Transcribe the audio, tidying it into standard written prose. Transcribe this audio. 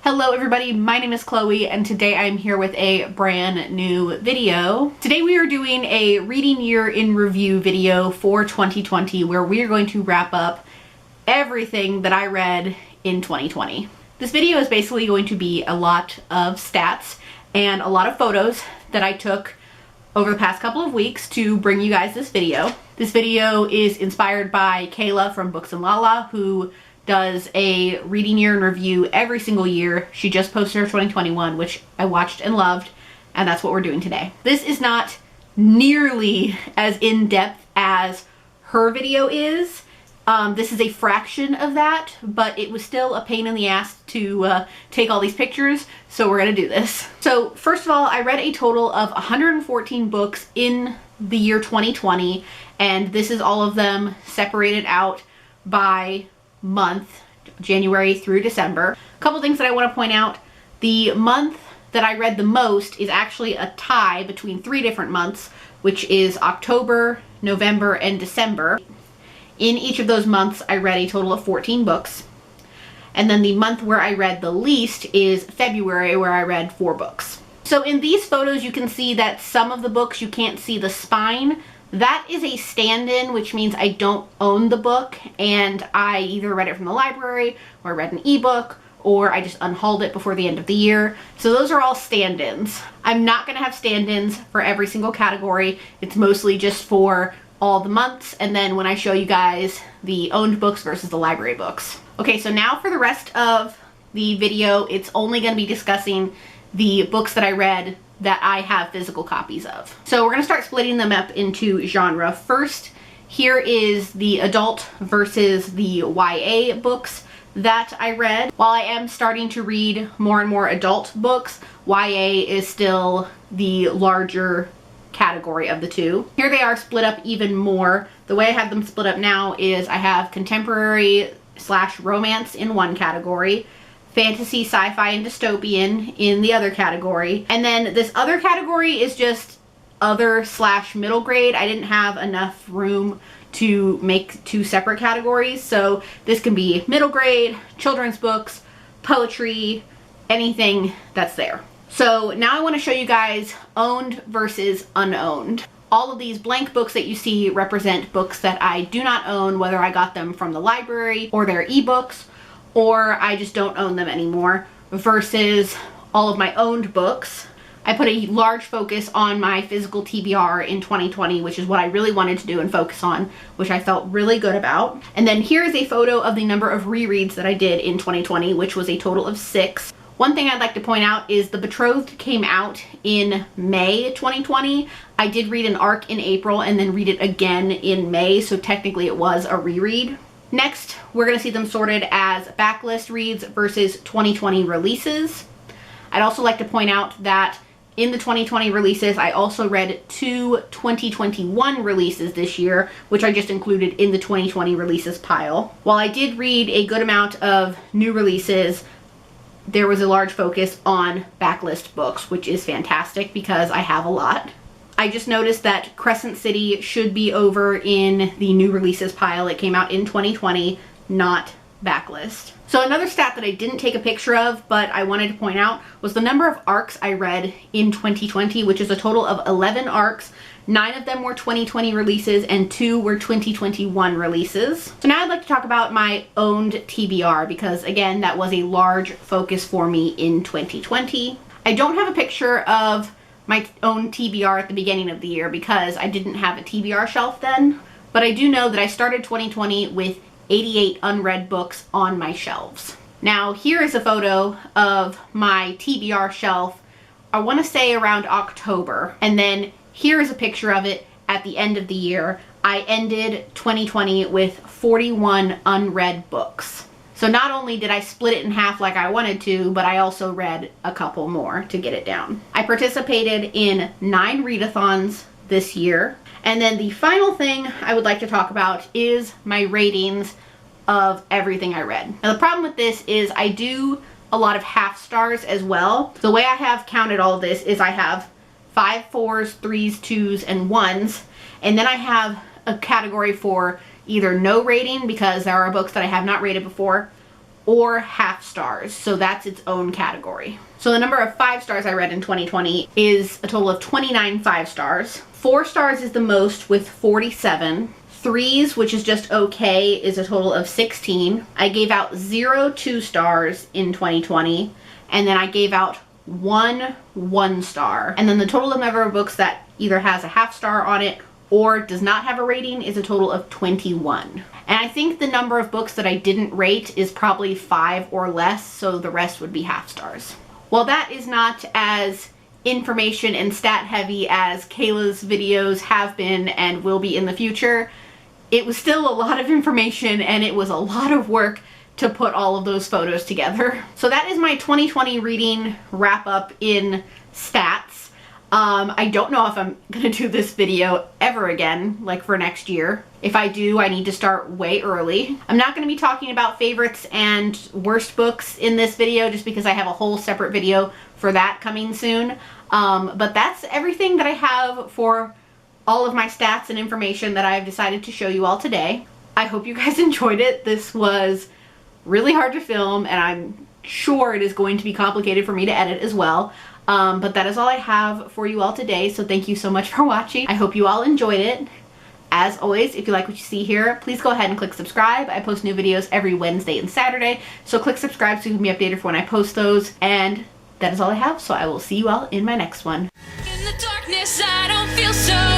Hello everybody, my name is Chloe and today I'm here with a brand new video. Today we are doing a reading year in review video for 2020 where we are going to wrap up everything that I read in 2020. This video is basically going to be a lot of stats and a lot of photos that I took over the past couple of weeks to bring you guys this video. This video is inspired by Kayla from booksandlala, who does a reading year in review every single year. She just posted her 2021, which I watched and loved, and that's what we're doing today. This is not nearly as in-depth as her video is. This is a fraction of that, but it was still a pain in the ass to take all these pictures, so we're gonna do this. So first of all, I read a total of 114 books in the year 2020, and this is all of them separated out by month, January through December. A couple things that I want to point out. The month that I read the most is actually a tie between three different months, which is October, November, and December. In each of those months, I read a total of 14 books. And then the month where I read the least is February, where I read 4 books. So in these photos, you can see that some of the books you can't see the spine. That is a stand-in, which means I don't own the book, and I either read it from the library, or I read an ebook, or I just unhauled it before the end of the year. So those are all stand-ins. I'm not going to have stand-ins for every single category. It's mostly just for all the months, and then when I show you guys the owned books versus the library books. Okay, so now for the rest of the video, it's only going to be discussing the books that I read that I have physical copies of. So we're going to start splitting them up into genre. First, here is the adult versus the YA books that I read. While I am starting to read more and more adult books, YA is still the larger category of the two. Here they are split up even more. The way I have them split up now is I have contemporary / romance in one category, fantasy, sci-fi, and dystopian in the other category. And then this other category is just other / middle grade. I didn't have enough room to make 2 separate categories. So this can be middle grade, children's books, poetry, anything that's there. So now I want to show you guys owned versus unowned. All of these blank books that you see represent books that I do not own, whether I got them from the library or their ebooks, or I just don't own them anymore, versus all of my owned books. I put a large focus on my physical TBR in 2020, which is what I really wanted to do and focus on, which I felt really good about. And then here is a photo of the number of rereads that I did in 2020, which was a total of 6. One thing I'd like to point out is The Betrothed came out in May 2020. I did read an arc in April and then read it again in May, so technically it was a reread. Next, we're going to see them sorted as backlist reads versus 2020 releases. I'd also like to point out that in the 2020 releases, I also read 2 2021 releases this year, which I just included in the 2020 releases pile. While I did read a good amount of new releases, there was a large focus on backlist books, which is fantastic because I have a lot. I just noticed that Crescent City should be over in the new releases pile. It came out in 2020, not backlist. So another stat that I didn't take a picture of, but I wanted to point out, was the number of arcs I read in 2020, which is a total of 11 arcs. 9 of them were 2020 releases and 2 were 2021 releases. So now I'd like to talk about my owned TBR because, again, that was a large focus for me in 2020. I don't have a picture of my own TBR at the beginning of the year because I didn't have a TBR shelf then, but I do know that I started 2020 with 88 unread books on my shelves. Now here is a photo of my TBR shelf, I want to say around October, and then here is a picture of it at the end of the year. I ended 2020 with 41 unread books. So not only did I split it in half like I wanted to, but I also read a couple more to get it down. I participated in 9 readathons this year. And then the final thing I would like to talk about is my ratings of everything I read. Now the problem with this is I do a lot of half stars as well. The way I have counted all this is I have 5 4s, 3s, 2s, and 1s. And then I have a category for either no rating because there are books that I have not rated before, or half stars. So that's its own category. So the number of 5 stars I read in 2020 is a total of 29 5 stars. 4 stars is the most with 47. 3s, which is just okay, is a total of 16. I gave out 0 2 stars in 2020, and then I gave out 1 1 star. And then the total number of books that either has a half star on it or does not have a rating is a total of 21. And I think the number of books that I didn't rate is probably 5 or less, so the rest would be half stars. While that is not as information and stat heavy as Kayla's videos have been and will be in the future, it was still a lot of information and it was a lot of work to put all of those photos together. So that is my 2020 reading wrap up in stats. I don't know if I'm gonna do this video ever again, like for next year. If I do, I need to start way early. I'm not gonna be talking about favorites and worst books in this video just because I have a whole separate video for that coming soon. But that's everything that I have for all of my stats and information that I've decided to show you all today. I hope you guys enjoyed it. This was really hard to film and I'm sure it is going to be complicated for me to edit as well. But that is all I have for you all today, so thank you so much for watching. I hope you all enjoyed it. As always, if you like what you see here, please go ahead and click subscribe. I post new videos every Wednesday and Saturday, so click subscribe so you can be updated for when I post those. And that is all I have, so I will see you all in my next one. In the darkness, I don't feel so